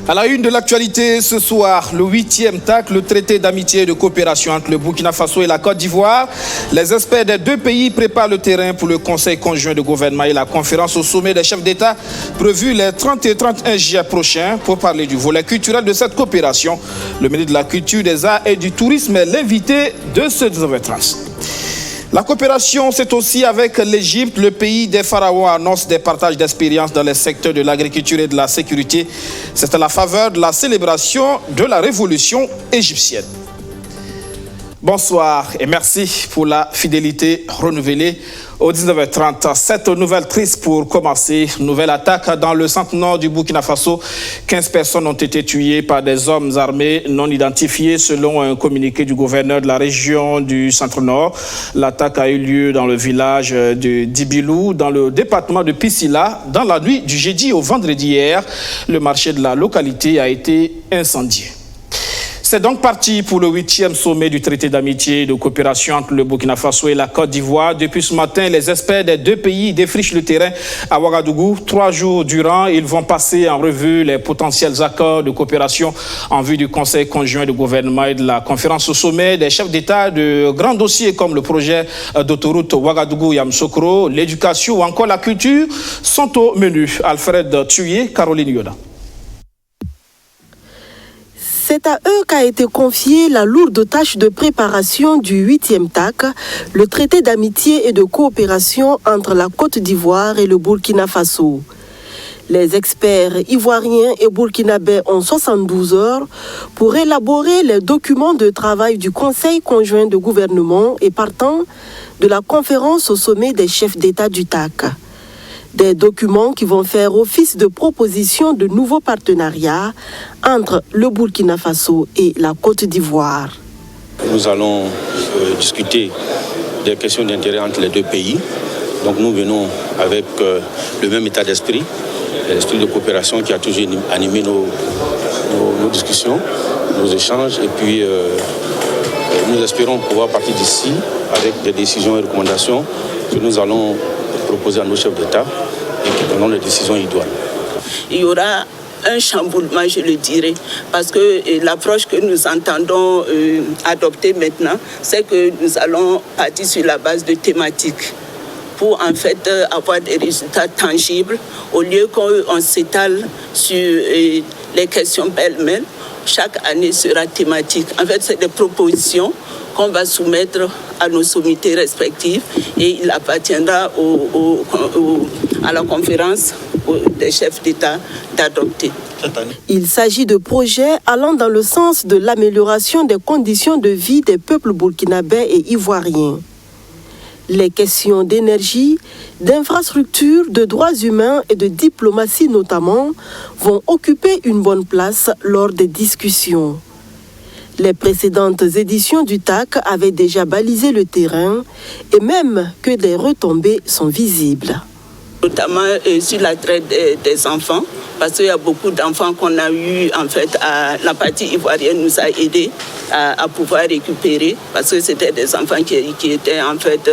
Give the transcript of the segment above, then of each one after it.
À la une de l'actualité ce soir, le 8e TAC, le traité d'amitié et de coopération entre le Burkina Faso et la Côte d'Ivoire. Les experts des deux pays préparent le terrain pour le Conseil conjoint de gouvernement et la conférence au sommet des chefs d'État prévue les 30 et 31 juillet prochains. Pour parler du volet culturel de cette coopération, le ministre de la Culture, des Arts et du Tourisme est l'invité de ce 19h30. La coopération, c'est aussi avec l'Égypte, le pays des pharaons, annonce des partages d'expériences dans les secteurs de l'agriculture et de la sécurité. C'est à la faveur de la célébration de la révolution égyptienne. Bonsoir et merci pour la fidélité renouvelée au 19h30. Cette nouvelle triste pour commencer. Nouvelle attaque dans le centre-nord du Burkina Faso. 15 personnes ont été tuées par des hommes armés non identifiés selon un communiqué du gouverneur de la région du centre-nord. L'attaque a eu lieu dans le village de Dibilou, dans le département de Pisila, dans la nuit du jeudi au vendredi hier. Le marché de la localité a été incendié. C'est donc parti pour le 8e sommet du traité d'amitié et de coopération entre le Burkina Faso et la Côte d'Ivoire. Depuis ce matin, les experts des deux pays défrichent le terrain à Ouagadougou. 3 jours durant, ils vont passer en revue les potentiels accords de coopération en vue du Conseil conjoint de gouvernement et de la conférence au sommet des chefs d'État. De grands dossiers comme le projet d'autoroute Ouagadougou-Yamoussoukro, l'éducation ou encore la culture sont au menu. Alfred Thuyer, Caroline Yoda. C'est à eux qu'a été confiée la lourde tâche de préparation du 8e TAC, le traité d'amitié et de coopération entre la Côte d'Ivoire et le Burkina Faso. Les experts ivoiriens et burkinabés ont 72 heures pour élaborer les documents de travail du Conseil conjoint de gouvernement et partant de la conférence au sommet des chefs d'État du TAC. Des documents qui vont faire office de proposition de nouveaux partenariats entre le Burkina Faso et la Côte d'Ivoire. Nous allons discuter des questions d'intérêt entre les deux pays. Donc nous venons avec le même état d'esprit, l'esprit de coopération qui a toujours animé nos discussions, nos échanges. Et puis nous espérons pouvoir partir d'ici avec des décisions et recommandations que nous allons proposer à nos chefs d'État et qui prendront les décisions idoines. Il y aura un chamboulement, je le dirais, parce que l'approche que nous entendons adopter maintenant, c'est que nous allons partir sur la base de thématiques pour en fait avoir des résultats tangibles au lieu qu'on s'étale sur les questions pêle-mêle. Chaque année sera thématique. En fait, c'est des propositions qu'on va soumettre à nos sommités respectives et il appartiendra à la conférence des chefs d'État d'adopter. Il s'agit de projets allant dans le sens de l'amélioration des conditions de vie des peuples burkinabés et ivoiriens. Les questions d'énergie, d'infrastructure, de droits humains et de diplomatie notamment vont occuper une bonne place lors des discussions. Les précédentes éditions du TAC avaient déjà balisé le terrain et même que des retombées sont visibles. Notamment sur la traite des enfants, parce qu'il y a beaucoup d'enfants qu'on a eu, en fait, la partie ivoirienne nous a aidés à pouvoir récupérer, parce que c'était des enfants qui étaient en fait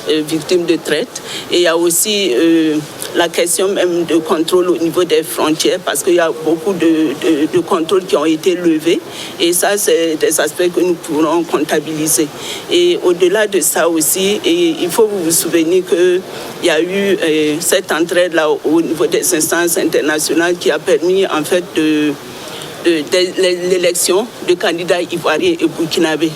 victimes de traite. Et il y a aussi la question même de contrôle au niveau des frontières, parce qu'il y a beaucoup de contrôles qui ont été levés. Et ça, c'est des aspects que nous pourrons comptabiliser. Et au-delà de ça aussi, il faut vous souvenir qu'il y a eu cette entraide-là au niveau des instances internationales qui a permis en fait de l'élection de candidats ivoiriens et burkinabés.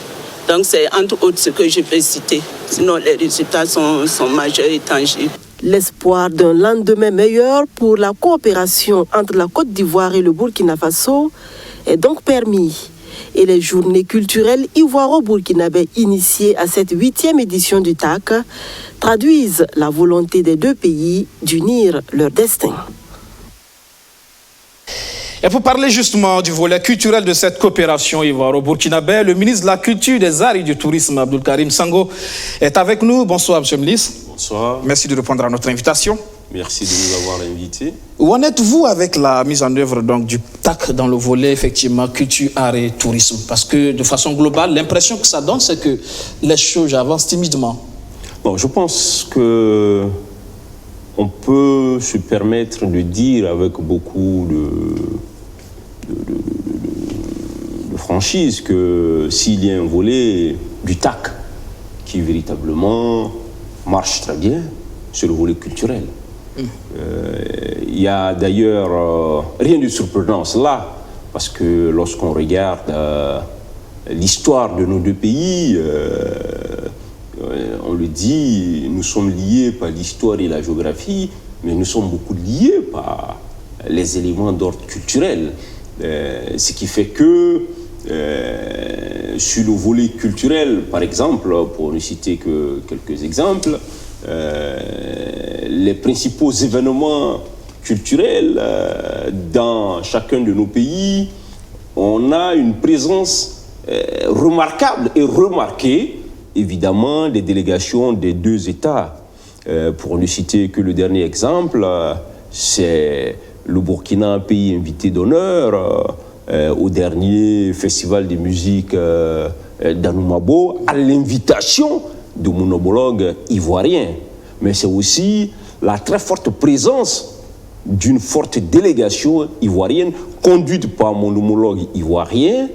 Donc c'est entre autres ce que je peux citer. Sinon les résultats sont majeurs et tangibles. L'espoir d'un lendemain meilleur pour la coopération entre la Côte d'Ivoire et le Burkina Faso est donc permis. Et les journées culturelles ivoiro-burkinabées initiées à cette 8e édition du TAC traduisent la volonté des deux pays d'unir leur destin. Et pour parler justement du volet culturel de cette coopération ivoiro-burkinabé, le ministre de la Culture, des Arts et du Tourisme, Abdoulkarim Sango, est avec nous. Bonsoir, monsieur le ministre. Bonsoir. Merci de répondre à notre invitation. Merci de nous avoir invités. Où en êtes-vous avec la mise en œuvre donc, du TAC dans le volet effectivement culture, art et tourisme? Parce que de façon globale, l'impression que ça donne, c'est que les choses avancent timidement. Bon, je pense que on peut se permettre de dire avec beaucoup de franchise que s'il y a un volet du TAC qui véritablement marche très bien, c'est le volet culturel. Il y a d'ailleurs rien de surprenant cela, parce que lorsqu'on regarde l'histoire de nos deux pays, on le dit, nous sommes liés par l'histoire et la géographie, mais nous sommes beaucoup liés par les éléments d'ordre culturel. Ce qui fait que sur le volet culturel, par exemple, pour ne citer que quelques exemples, les principaux événements culturels dans chacun de nos pays, on a une présence remarquable et remarquée, évidemment, des délégations des deux États. Pour ne citer que le dernier exemple, c'est le Burkina, pays invité d'honneur au dernier festival de musique d'Anoumabo, à l'invitation de mon homologue ivoirien. Mais c'est aussi la très forte présence d'une forte délégation ivoirienne conduite par mon homologue ivoirien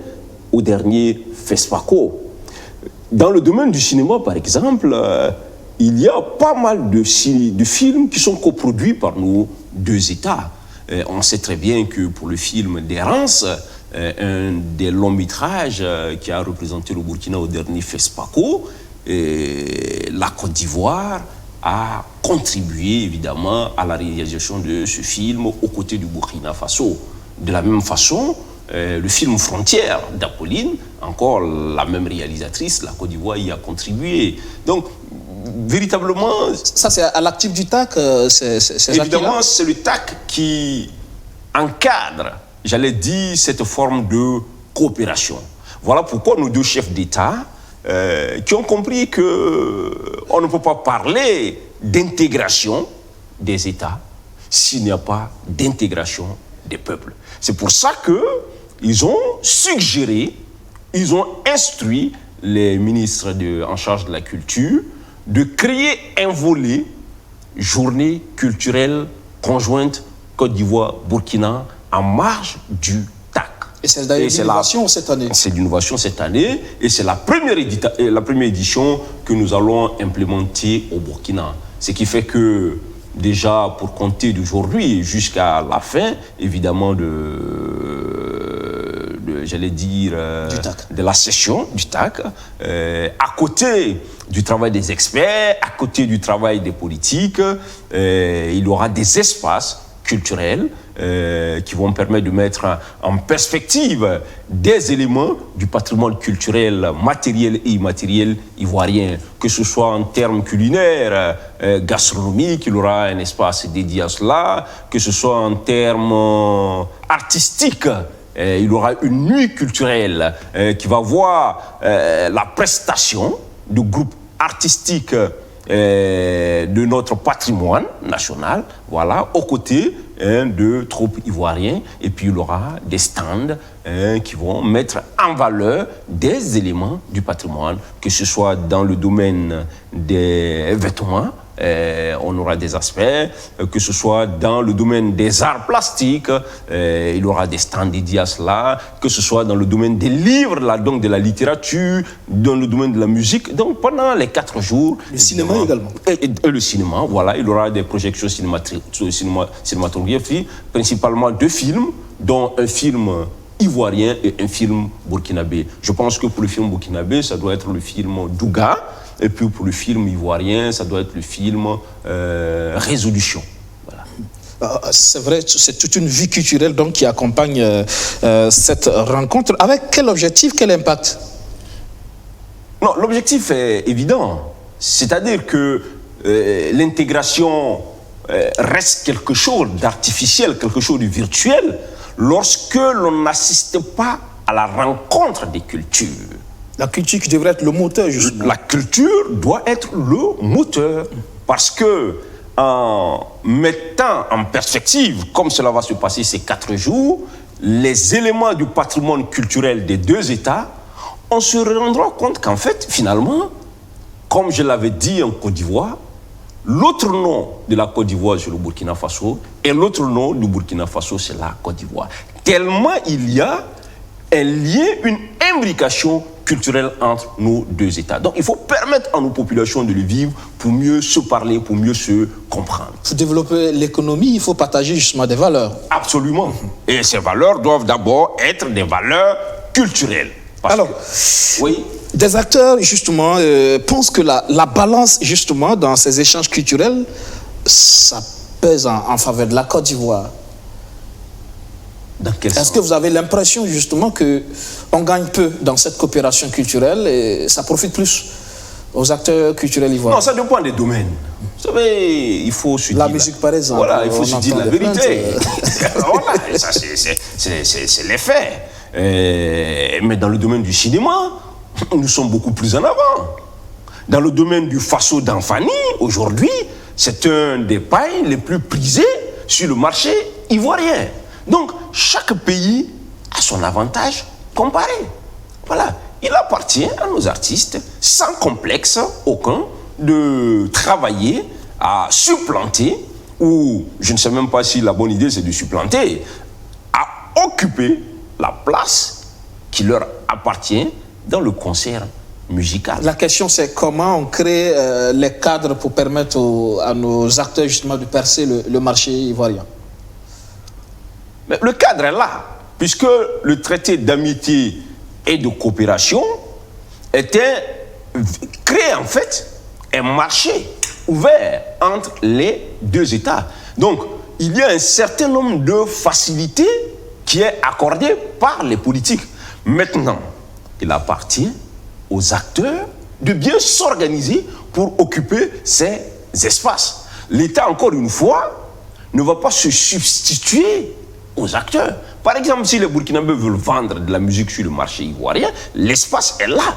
au dernier FESPACO. Dans le domaine du cinéma, par exemple, il y a pas mal de films qui sont coproduits par nos deux États. On sait très bien que pour le film d'Errance, un des longs métrages qui a représenté le Burkina au dernier FESPACO, la Côte d'Ivoire a contribué évidemment à la réalisation de ce film aux côtés du Burkina Faso. De la même façon, le film Frontières d'Apolline, encore la même réalisatrice, la Côte d'Ivoire y a contribué. Donc, véritablement... Ça, c'est à l'actif du TAC, évidemment, c'est le TAC qui encadre, j'allais dire, cette forme de coopération. Voilà pourquoi nos deux chefs d'État, qui ont compris qu'on ne peut pas parler d'intégration des États s'il n'y a pas d'intégration des peuples. C'est pour ça qu'ils ont suggéré, ils ont instruit les ministres en charge de la culture de créer un volet journée culturelle conjointe Côte d'Ivoire-Burkina en marge du TAC. Et c'est d'ailleurs l'innovation cette année. C'est l'innovation cette année et c'est la première édition que nous allons implémenter au Burkina. Ce qui fait que déjà pour compter d'aujourd'hui jusqu'à la fin, évidemment, j'allais dire, de la session du TAC, à côté du travail des experts, à côté du travail des politiques, il y aura des espaces culturels qui vont permettre de mettre en perspective des éléments du patrimoine culturel matériel et immatériel ivoirien, que ce soit en termes culinaires, gastronomiques, il y aura un espace dédié à cela, que ce soit en termes artistiques, il y aura une nuit culturelle qui va voir la prestation de groupes artistiques de notre patrimoine national, voilà, aux côtés de troupes ivoiriennes. Et puis il y aura des stands qui vont mettre en valeur des éléments du patrimoine, que ce soit dans le domaine des vêtements, on aura des aspects, que ce soit dans le domaine des arts plastiques, il y aura des stands dédiés à cela, que ce soit dans le domaine des livres, là, donc de la littérature, dans le domaine de la musique. Donc pendant les 4 jours... Le cinéma également. Et le cinéma, voilà, il y aura des projections cinématographiques, principalement 2 films, dont un film ivoirien et un film burkinabé. Je pense que pour le film burkinabé, ça doit être le film Douga, et puis pour le film ivoirien, ça doit être le film Résolution. Voilà. C'est vrai, c'est toute une vie culturelle donc, qui accompagne cette rencontre. Avec quel objectif, quel impact? Non, l'objectif est évident. C'est-à-dire que l'intégration reste quelque chose d'artificiel, quelque chose de virtuel, lorsque l'on n'assiste pas à la rencontre des cultures. La culture qui devrait être le moteur, justement. La culture doit être le moteur. Parce que, en mettant en perspective, comme cela va se passer ces 4 jours, les éléments du patrimoine culturel des 2 États, on se rendra compte qu'en fait, finalement, comme je l'avais dit en Côte d'Ivoire, l'autre nom de la Côte d'Ivoire, c'est le Burkina Faso, et l'autre nom du Burkina Faso, c'est la Côte d'Ivoire. tellement il y a un lien, une imbrication culturelle entre nos deux États. Donc il faut permettre à nos populations de le vivre pour mieux se parler, pour mieux se comprendre. Pour développer l'économie, il faut partager justement des valeurs. Absolument. Et ces valeurs doivent d'abord être des valeurs culturelles. Alors, oui. Des acteurs, justement, pensent que la balance, justement, dans ces échanges culturels, ça pèse en faveur de la Côte d'Ivoire. Dans quel sens? Est-ce que vous avez l'impression, justement, qu'on gagne peu dans cette coopération culturelle et ça profite plus aux acteurs culturels ivoiriens? Non, ça dépend des domaines. Vous savez, il faut se dire... La musique, par exemple. Voilà, il faut se dire la vérité. Voilà, ça, c'est les faits. Mais dans le domaine du cinéma, nous sommes beaucoup plus en avant. Dans le domaine du Faso d'Anfani, aujourd'hui, c'est un des pains les plus prisés sur le marché ivoirien. Donc, chaque pays a son avantage comparé. Voilà. Il appartient à nos artistes, sans complexe aucun, de travailler à supplanter, ou je ne sais même pas si la bonne idée c'est de supplanter, à occuper la place qui leur appartient dans le concert musical. La question c'est comment on crée les cadres pour permettre à nos acteurs justement de percer le marché ivoirien. Mais le cadre est là, puisque le traité d'amitié et de coopération crée en fait un marché ouvert entre les deux États. Donc, il y a un certain nombre de facilités qui est accordé par les politiques. Maintenant, il appartient aux acteurs de bien s'organiser pour occuper ces espaces. L'État, encore une fois, ne va pas se substituer aux acteurs. Par exemple, si les Burkinabés veulent vendre de la musique sur le marché ivoirien, l'espace est là.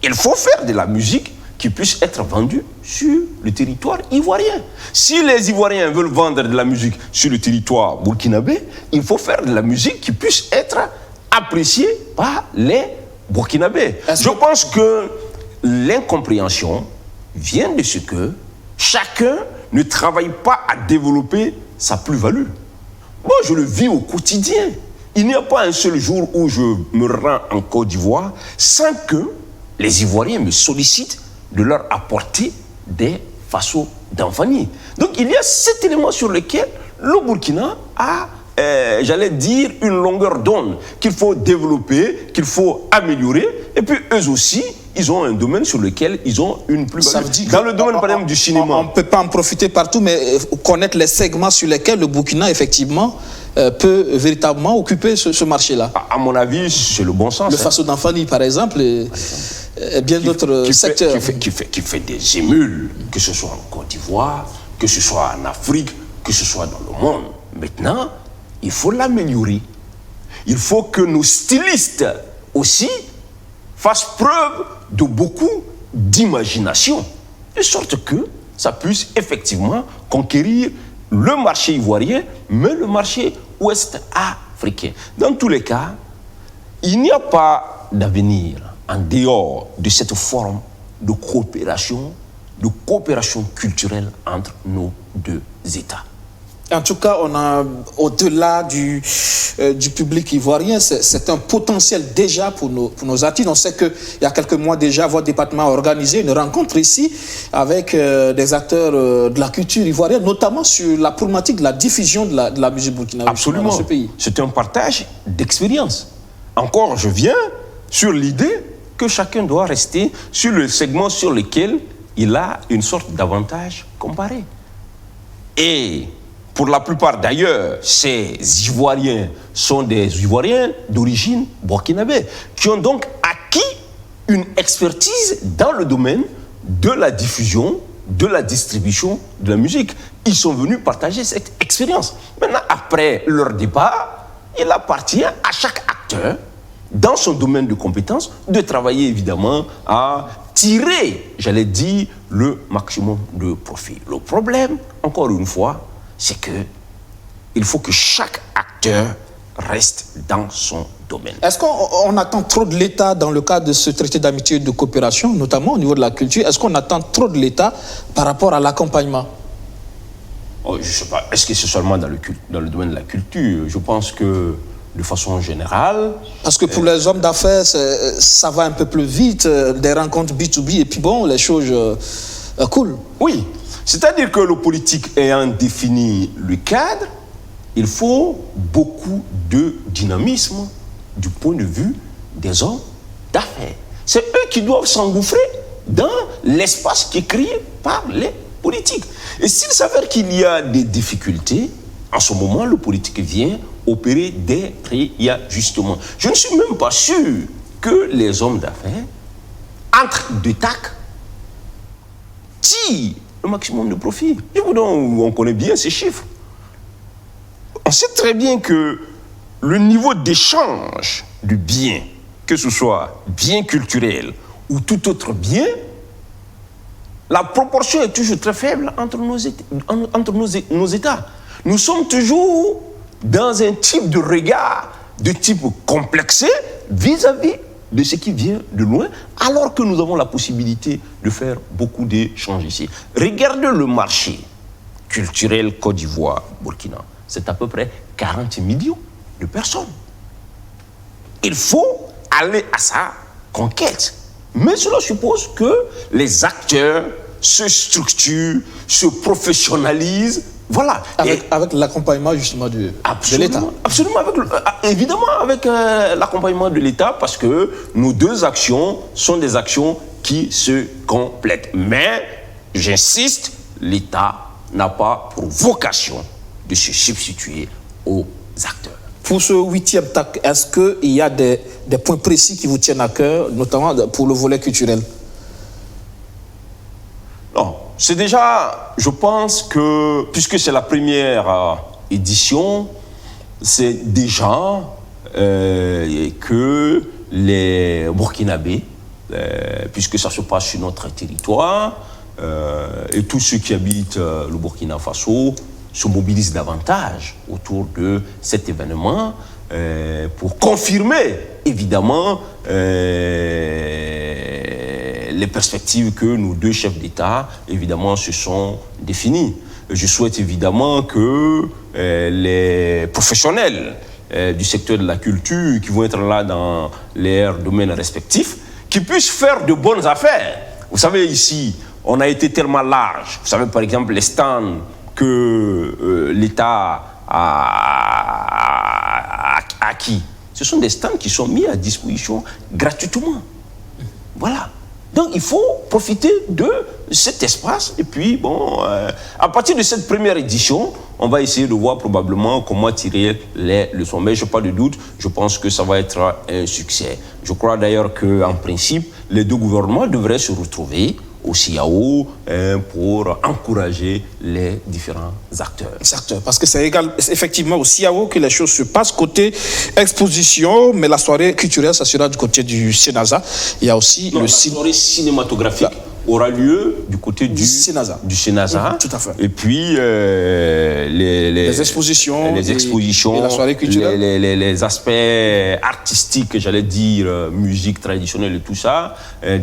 Il faut faire de la musique qui puisse être vendue sur le territoire ivoirien. Si les Ivoiriens veulent vendre de la musique sur le territoire burkinabé, il faut faire de la musique qui puisse être appréciée par les Burkinabés. Je pense que l'incompréhension vient de ce que chacun ne travaille pas à développer sa plus-value. Moi, je le vis au quotidien. Il n'y a pas un seul jour où je me rends en Côte d'Ivoire sans que les Ivoiriens me sollicitent de leur apporter des façons d'Anfani. Donc, il y a cet élément sur lequel le Burkina a, j'allais dire, une longueur d'onde qu'il faut développer, qu'il faut améliorer. Et puis, eux aussi, ils ont un domaine sur lequel ils ont une plus-value. Dans le domaine, par exemple, du cinéma. On ne peut pas en profiter partout, mais connaître les segments sur lesquels le Burkina, effectivement, peut véritablement occuper ce marché-là. À mon avis, c'est le bon sens. Le Faso d'Anfani, par exemple, et bien d'autres secteurs. Qui fait des émules, que ce soit en Côte d'Ivoire, que ce soit en Afrique, que ce soit dans le monde. Maintenant, il faut l'améliorer. Il faut que nos stylistes aussi fassent preuve de beaucoup d'imagination, de sorte que ça puisse effectivement conquérir le marché ivoirien, mais le marché ouest-africain. Dans tous les cas, il n'y a pas d'avenir en dehors de cette forme de coopération culturelle entre nos deux États. En tout cas, on a, au-delà du public ivoirien, c'est un potentiel déjà pour nos artistes. On sait qu'il y a quelques mois déjà, votre département a organisé une rencontre ici avec des acteurs de la culture ivoirienne, notamment sur la problématique de la diffusion de la musique burkinabé dans ce pays. C'est un partage d'expérience. Encore, je viens sur l'idée que chacun doit rester sur le segment sur lequel il a une sorte d'avantage comparé. Et pour la plupart d'ailleurs, ces Ivoiriens sont des Ivoiriens d'origine burkinabé, qui ont donc acquis une expertise dans le domaine de la diffusion, de la distribution de la musique. Ils sont venus partager cette expérience. Maintenant, après leur départ, il appartient à chaque acteur, dans son domaine de compétences, de travailler évidemment à tirer, j'allais dire, le maximum de profit. Le problème, encore une fois, c'est qu'il faut que chaque acteur reste dans son domaine. Est-ce qu'on attend trop de l'État dans le cadre de ce traité d'amitié et de coopération, notamment au niveau de la culture? Est-ce qu'on attend trop de l'État par rapport à l'accompagnement? Je ne sais pas. Est-ce que c'est seulement dans le domaine de la culture? Je pense que de façon générale. Parce que pour les hommes d'affaires, ça va un peu plus vite, des rencontres B2B, et puis bon, les choses cool. Oui, c'est-à-dire que le politique ayant défini le cadre, il faut beaucoup de dynamisme du point de vue des hommes d'affaires. C'est eux qui doivent s'engouffrer dans l'espace qui est créé par les politiques. Et s'il s'avère qu'il y a des difficultés, en ce moment, le politique vient opérer des réajustements. Je ne suis même pas sûr que les hommes d'affaires, entre deux tacs, tirent le maximum de profit. On connaît bien ces chiffres. On sait très bien que le niveau d'échange du bien, que ce soit bien culturel ou tout autre bien, la proportion est toujours très faible entre nos États. Nous sommes toujours dans un type de regard de type complexé vis-à-vis de ce qui vient de loin, alors que nous avons la possibilité de faire beaucoup d'échanges ici. Regardez le marché culturel Côte d'Ivoire, Burkina. C'est à peu près 40 millions de personnes. Il faut aller à sa conquête. Mais cela suppose que les acteurs se structurent, se professionnalisent. Voilà. Avec l'accompagnement justement de l'État. Absolument, évidemment avec l'accompagnement de l'État, parce que nos deux actions sont des actions qui se complètent. Mais, j'insiste, l'État n'a pas pour vocation de se substituer aux acteurs. Pour ce 8e TAC, est-ce qu'il y a des points précis qui vous tiennent à cœur, notamment pour le volet culturel? Non, c'est déjà, je pense que, puisque c'est la première édition, c'est déjà que les Burkinabés, puisque ça se passe sur notre territoire, et tous ceux qui habitent le Burkina Faso se mobilisent davantage autour de cet événement pour confirmer, évidemment, les perspectives que nos deux chefs d'État, évidemment, se sont définies. Je souhaite évidemment que les professionnels du secteur de la culture qui vont être là dans leurs domaines respectifs, qui puissent faire de bonnes affaires. Vous savez, ici, on a été tellement large. Vous savez, par exemple, les stands que l'État a acquis, ce sont des stands qui sont mis à disposition gratuitement. Voilà. Donc, il faut profiter de cet espace. Et puis, bon, à partir de cette première édition, on va essayer de voir probablement comment tirer les leçons. Mais je n'ai pas de doute, je pense que ça va être un succès. Je crois d'ailleurs qu'en principe, les deux gouvernements devraient se retrouver au CIAO pour encourager les différents acteurs. Parce que c'est effectivement au CIAO que les choses se passent côté exposition, mais la soirée culturelle, ça sera du côté du SENASA. Il y a aussi la soirée cinématographique aura lieu du côté du SENASA. Tout à fait. Et puis les expositions, et la soirée culturelle. Les aspects artistiques, j'allais dire, musique traditionnelle et tout ça,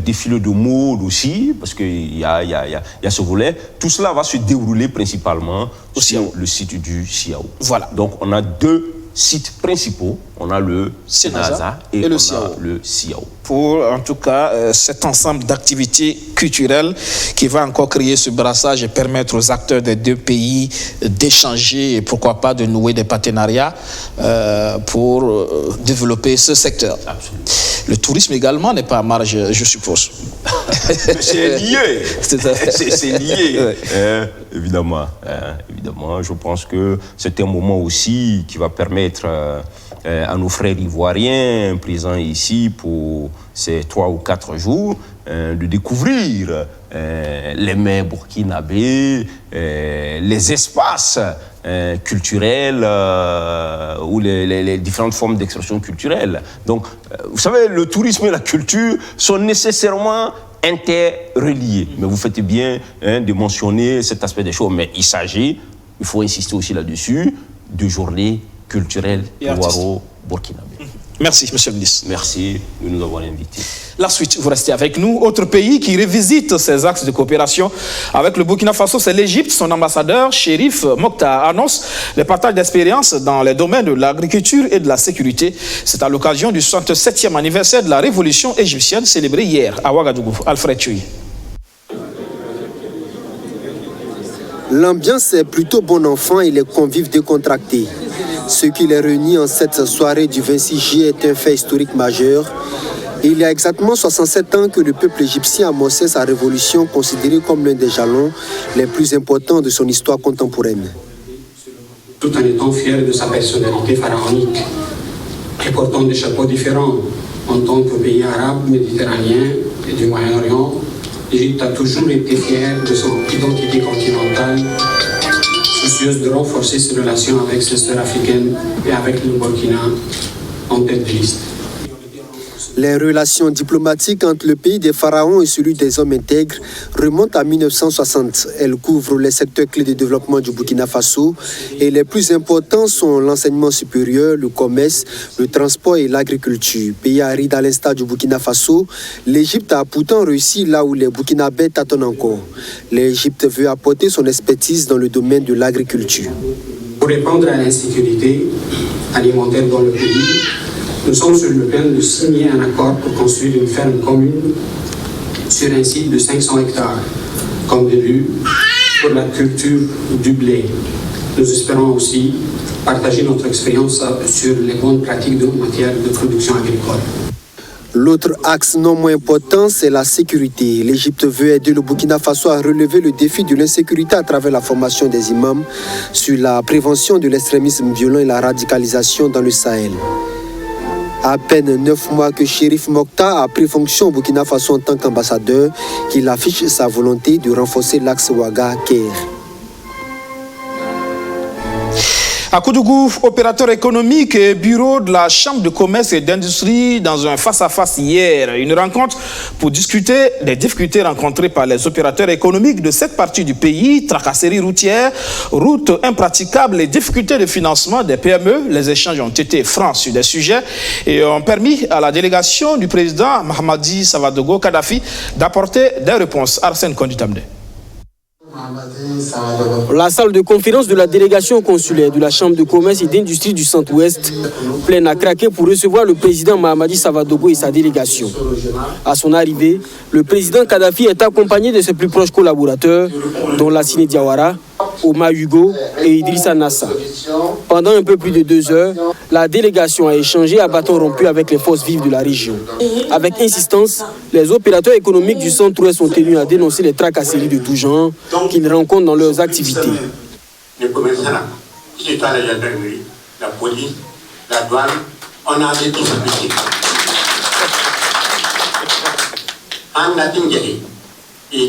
défilé de mode aussi, parce qu'il y a ce volet. Tout cela va se dérouler principalement sur le site du CIAO. Voilà. Donc on a deux sites principaux, on a le SENASA et le CIAO. Pour, en tout cas, cet ensemble d'activités culturelles qui va encore créer ce brassage et permettre aux acteurs des deux pays d'échanger et pourquoi pas de nouer des partenariats pour développer ce secteur. Absolument. Le tourisme également n'est pas à marge, je suppose. C'est lié. C'est lié. Ouais. Évidemment, je pense que c'est un moment aussi qui va permettre à nos frères ivoiriens présents ici pour ces 3 ou 4 jours de découvrir les mers burkinabés, les espaces culturels ou les différentes formes d'expression culturelle. Donc, vous savez, le tourisme et la culture sont nécessairement interreliés. Mais vous faites bien de mentionner cet aspect des choses. Mais il faut insister aussi là-dessus, de journées culturel ivoiro-burkinabé. Merci, monsieur le ministre. Merci de nous avoir invités. La suite, vous restez avec nous. Autre pays qui revisite ses axes de coopération avec le Burkina Faso, c'est l'Égypte. Son ambassadeur, Chérif Mokhtar, annonce les partages d'expériences dans les domaines de l'agriculture et de la sécurité. C'est à l'occasion du 67e anniversaire de la révolution égyptienne célébrée hier à Ouagadougou. Alfred Thuy. L'ambiance est plutôt bon enfant et les convives décontractés. Ce qui les réunit en cette soirée du 26 juillet est un fait historique majeur. Il y a exactement 67 ans que le peuple égyptien amorçait sa révolution, considérée comme l'un des jalons les plus importants de son histoire contemporaine. Tout en étant fier de sa personnalité pharaonique et portant des chapeaux différents en tant que pays arabe, méditerranéen et du Moyen-Orient, l'Égypte a toujours été fière de son identité continentale, soucieuse de renforcer ses relations avec ses sœurs africaines et avec le Burkina en tête de liste. Les relations diplomatiques entre le pays des pharaons et celui des hommes intègres remontent à 1960. Elles couvrent les secteurs clés de développement du Burkina Faso et les plus importants sont l'enseignement supérieur, le commerce, le transport et l'agriculture. Pays aride à l'instar du Burkina Faso, l'Égypte a pourtant réussi là où les Burkinabés tâtonnent encore. L'Égypte veut apporter son expertise dans le domaine de l'agriculture. Pour répondre à l'insécurité alimentaire dans le pays, nous sommes sur le point de signer un accord pour construire une ferme commune sur un site de 500 hectares, comme début pour la culture du blé. Nous espérons aussi partager notre expérience sur les bonnes pratiques en matière de production agricole. L'autre axe non moins important, c'est la sécurité. L'Égypte veut aider le Burkina Faso à relever le défi de l'insécurité à travers la formation des imams sur la prévention de l'extrémisme violent et la radicalisation dans le Sahel. À peine 9 mois que Chérif Mokhtar a pris fonction au Burkina Faso en tant qu'ambassadeur, qu'il affiche sa volonté de renforcer l'axe Ouaga-Caire. À Koudougou, opérateur économique et bureau de la Chambre de commerce et d'industrie dans un face-à-face hier. Une rencontre pour discuter des difficultés rencontrées par les opérateurs économiques de cette partie du pays, tracasseries routières, routes impraticables, les difficultés de financement des PME. Les échanges ont été francs sur des sujets et ont permis à la délégation du président Mahamadi Savadogo Kadhafi d'apporter des réponses. Arsène Kondutamde. La salle de conférence de la délégation consulaire de la Chambre de commerce et d'industrie du Centre-Ouest pleine à craquer pour recevoir le président Mahamadi Savadogo et sa délégation. À son arrivée, le président Kadhafi est accompagné de ses plus proches collaborateurs, dont Lassine Diawara, Omar Hugo et Idrissa Nassa. Pendant un peu plus de 2 heures, la délégation a échangé à bâton rompu avec les forces vives de la région. Avec insistance, les opérateurs économiques du Centre-Ouest sont tenus à dénoncer les tracasseries de tout genre qu'ils rencontrent dans leurs activités. Les commerçants, qui sont la gendarmerie, la police, la douane, on a des difficultés.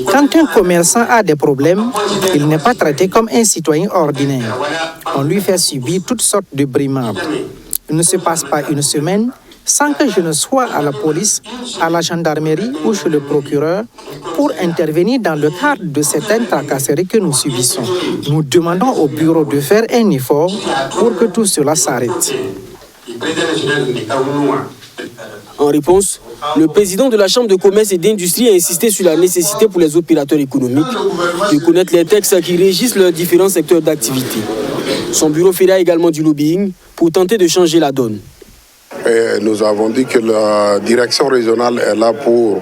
Quand un commerçant a des problèmes, il n'est pas traité comme un citoyen ordinaire. On lui fait subir toutes sortes de brimades. Il ne se passe pas une semaine sans que je ne sois à la police, à la gendarmerie ou chez le procureur pour intervenir dans le cadre de certaines tracasseries que nous subissons. Nous demandons au bureau de faire un effort pour que tout cela s'arrête. En réponse, le président de la Chambre de commerce et d'industrie a insisté sur la nécessité pour les opérateurs économiques de connaître les textes qui régissent leurs différents secteurs d'activité. Son bureau fera également du lobbying pour tenter de changer la donne. Et nous avons dit que la direction régionale est là pour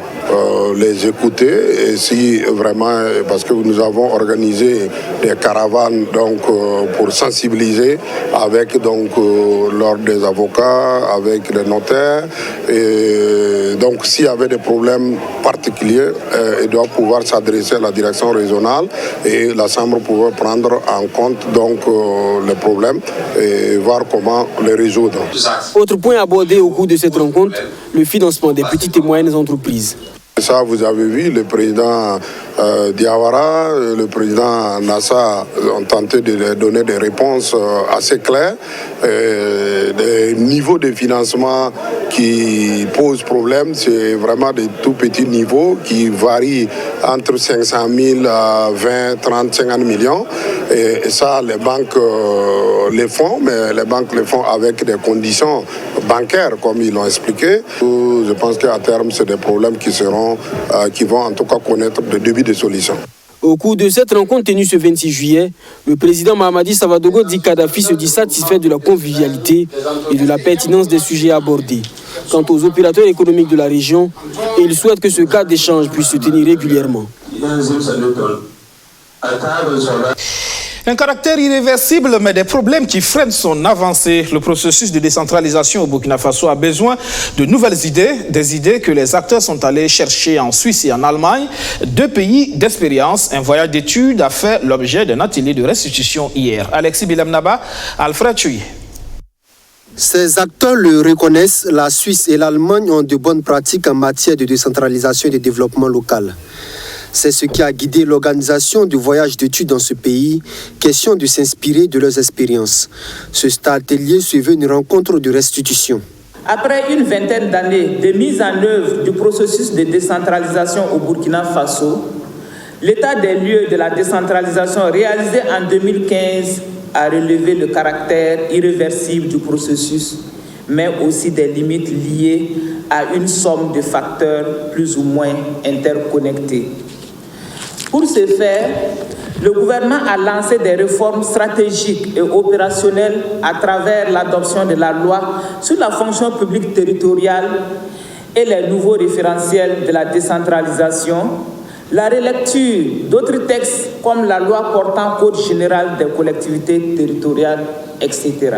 les écouter et si vraiment, parce que nous avons organisé des caravanes donc, pour sensibiliser avec l'ordre des avocats, avec les notaires. Et donc s'il y avait des problèmes particuliers, ils doivent pouvoir s'adresser à la direction régionale et la Chambre pourrait prendre en compte donc, les problèmes et voir comment les résoudre. Autre point abordé au cours de cette rencontre, le financement des petites et moyennes entreprises. Ça, vous avez vu, le président Diawara, le président Nassa ont tenté de donner des réponses assez claires. Des niveaux de financement qui posent problème, c'est vraiment des tout petits niveaux qui varient entre 500 000 à 20, 30, 50 millions. Et ça, les banques les font, mais les banques les font avec des conditions bancaires, comme ils l'ont expliqué. Je pense qu'à terme, c'est des problèmes qui vont en tout cas connaître de début de solution. Au cours de cette rencontre tenue ce 26 juillet, le président Mamadi Savadogo dit Kadhafi se dit satisfait de la convivialité et de la pertinence des sujets abordés. Quant aux opérateurs économiques de la région, il souhaite que ce cadre d'échange puisse se tenir régulièrement. Un caractère irréversible, mais des problèmes qui freinent son avancée. Le processus de décentralisation au Burkina Faso a besoin de nouvelles idées, des idées que les acteurs sont allés chercher en Suisse et en Allemagne, deux pays d'expérience. Un voyage d'études a fait l'objet d'un atelier de restitution hier. Alexis Bilemnaba, Alfred Chouye. Ces acteurs le reconnaissent, la Suisse et l'Allemagne ont de bonnes pratiques en matière de décentralisation et de développement local. C'est ce qui a guidé l'organisation du voyage d'études dans ce pays, question de s'inspirer de leurs expériences. Ce atelier suivait une rencontre de restitution. Après une vingtaine d'années de mise en œuvre du processus de décentralisation au Burkina Faso, l'état des lieux de la décentralisation réalisé en 2015 a relevé le caractère irréversible du processus, mais aussi des limites liées à une somme de facteurs plus ou moins interconnectés. Pour ce faire, le gouvernement a lancé des réformes stratégiques et opérationnelles à travers l'adoption de la loi sur la fonction publique territoriale et les nouveaux référentiels de la décentralisation, la relecture d'autres textes comme la loi portant Code général des collectivités territoriales, etc.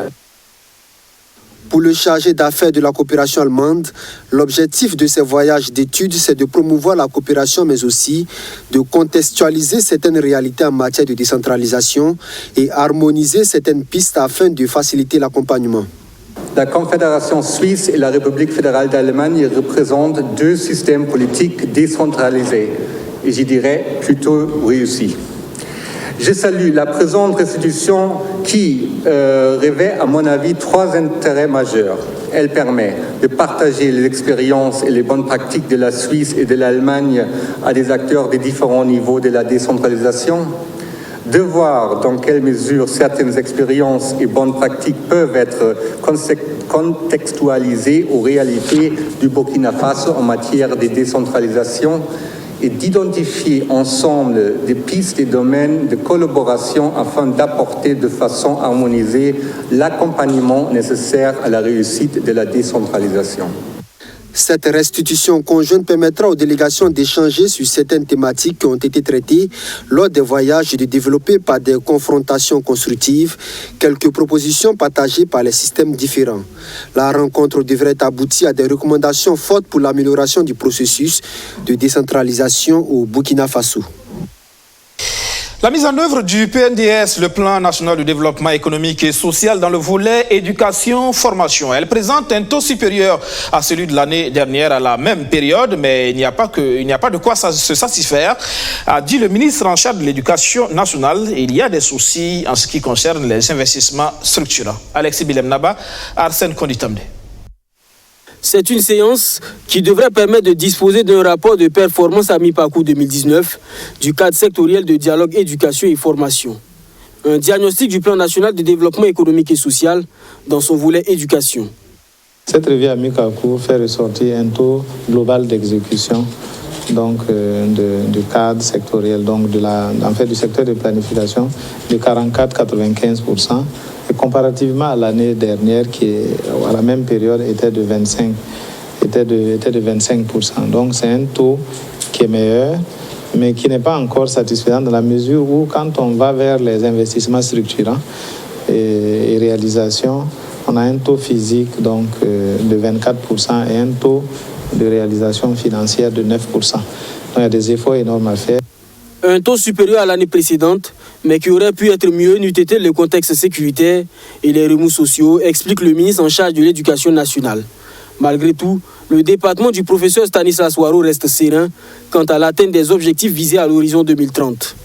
Pour le chargé d'affaires de la coopération allemande, l'objectif de ces voyages d'études, c'est de promouvoir la coopération, mais aussi de contextualiser certaines réalités en matière de décentralisation et harmoniser certaines pistes afin de faciliter l'accompagnement. La Confédération suisse et la République fédérale d'Allemagne représentent deux systèmes politiques décentralisés, et je dirais plutôt réussis. Je salue la présente restitution qui revêt, à mon avis, trois intérêts majeurs. Elle permet de partager les expériences et les bonnes pratiques de la Suisse et de l'Allemagne à des acteurs de différents niveaux de la décentralisation, de voir dans quelle mesure certaines expériences et bonnes pratiques peuvent être contextualisées aux réalités du Burkina Faso en matière de décentralisation, et d'identifier ensemble des pistes et domaines de collaboration afin d'apporter de façon harmonisée l'accompagnement nécessaire à la réussite de la décentralisation. Cette restitution conjointe permettra aux délégations d'échanger sur certaines thématiques qui ont été traitées lors des voyages et de développer par des confrontations constructives quelques propositions partagées par les systèmes différents. La rencontre devrait aboutir à des recommandations fortes pour l'amélioration du processus de décentralisation au Burkina Faso. La mise en œuvre du PNDS, le plan national de développement économique et social dans le volet éducation-formation. Elle présente un taux supérieur à celui de l'année dernière à la même période, mais il n'y a pas de quoi se satisfaire, a dit le ministre en charge de l'éducation nationale. Il y a des soucis en ce qui concerne les investissements structurants. Alexis Bilemnaba, Arsène Konditamde. C'est une séance qui devrait permettre de disposer d'un rapport de performance à mi-parcours 2019 du cadre sectoriel de dialogue éducation et formation. Un diagnostic du plan national de développement économique et social dans son volet éducation. Cette revue à mi-parcours fait ressortir un taux global d'exécution donc, du cadre sectoriel, donc du secteur de planification de 44,95%. Et comparativement à l'année dernière, qui à la même période était de 25%. Donc c'est un taux qui est meilleur, mais qui n'est pas encore satisfaisant dans la mesure où quand on va vers les investissements structurants et réalisation, on a un taux physique donc, de 24% et un taux de réalisation financière de 9%. Donc il y a des efforts énormes à faire. Un taux supérieur à l'année précédente, mais qui aurait pu être mieux n'eût été le contexte sécuritaire et les remous sociaux, explique le ministre en charge de l'éducation nationale. Malgré tout, le département du professeur Stanislas Waro reste serein quant à l'atteinte des objectifs visés à l'horizon 2030.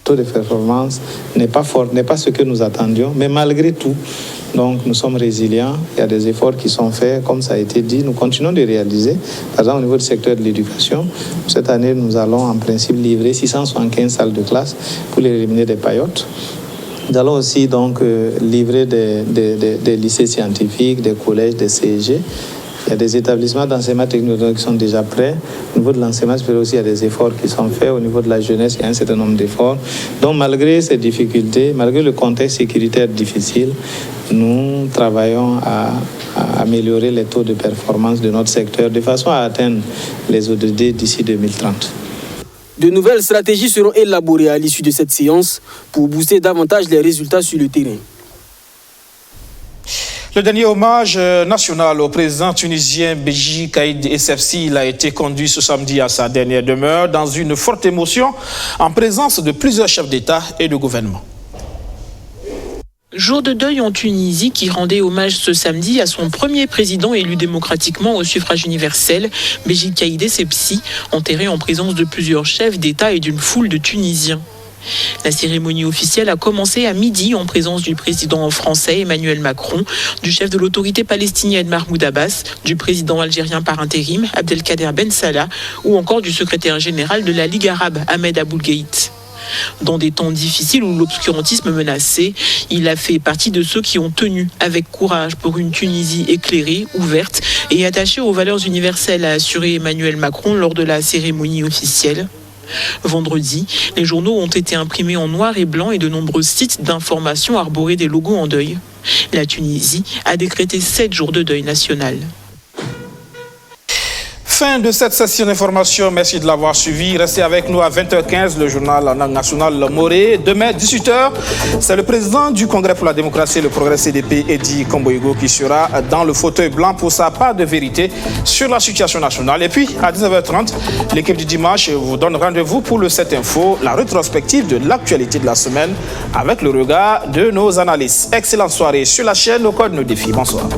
taux de performance n'est pas fort, n'est pas ce que nous attendions, mais malgré tout, donc nous sommes résilients, il y a des efforts qui sont faits, comme ça a été dit, nous continuons de réaliser. Par exemple, au niveau du secteur de l'éducation, cette année, nous allons en principe livrer 675 salles de classe pour éliminer des paillotes. Nous allons aussi donc livrer des lycées scientifiques, des collèges, des CEG. Il y a des établissements d'enseignement technologique qui sont déjà prêts. Au niveau de l'enseignement supérieur aussi, il y a des efforts qui sont faits. Au niveau de la jeunesse, il y a un certain nombre d'efforts. Donc, malgré ces difficultés, malgré le contexte sécuritaire difficile, nous travaillons à améliorer les taux de performance de notre secteur de façon à atteindre les ODD d'ici 2030. De nouvelles stratégies seront élaborées à l'issue de cette séance pour booster davantage les résultats sur le terrain. Le dernier hommage national au président tunisien Béji Caïd Essebsi a été conduit ce samedi à sa dernière demeure dans une forte émotion en présence de plusieurs chefs d'État et de gouvernement. Jour de deuil en Tunisie qui rendait hommage ce samedi à son premier président élu démocratiquement au suffrage universel, Béji Caïd Essebsi, enterré en présence de plusieurs chefs d'État et d'une foule de Tunisiens. La cérémonie officielle a commencé à midi en présence du président français Emmanuel Macron, du chef de l'autorité palestinienne Mahmoud Abbas, du président algérien par intérim Abdelkader Ben Salah ou encore du secrétaire général de la Ligue arabe Ahmed Aboulgaït. Dans des temps difficiles où l'obscurantisme menaçait, il a fait partie de ceux qui ont tenu avec courage pour une Tunisie éclairée, ouverte et attachée aux valeurs universelles, a assuré Emmanuel Macron lors de la cérémonie officielle. Vendredi, les journaux ont été imprimés en noir et blanc et de nombreux sites d'information arboraient des logos en deuil. La Tunisie a décrété 7 jours de deuil national. Fin de cette session d'information. Merci de l'avoir suivi. Restez avec nous à 20h15, le journal en langue nationale Moré. Demain, 18h, c'est le président du Congrès pour la démocratie et le progrès CDP, Eddy Komboigo, qui sera dans le fauteuil blanc pour sa part de vérité sur la situation nationale. Et puis, à 19h30, l'équipe du dimanche vous donne rendez-vous pour le 7 Info, la rétrospective de l'actualité de la semaine avec le regard de nos analystes. Excellente soirée sur la chaîne, au code nos défis. Bonsoir.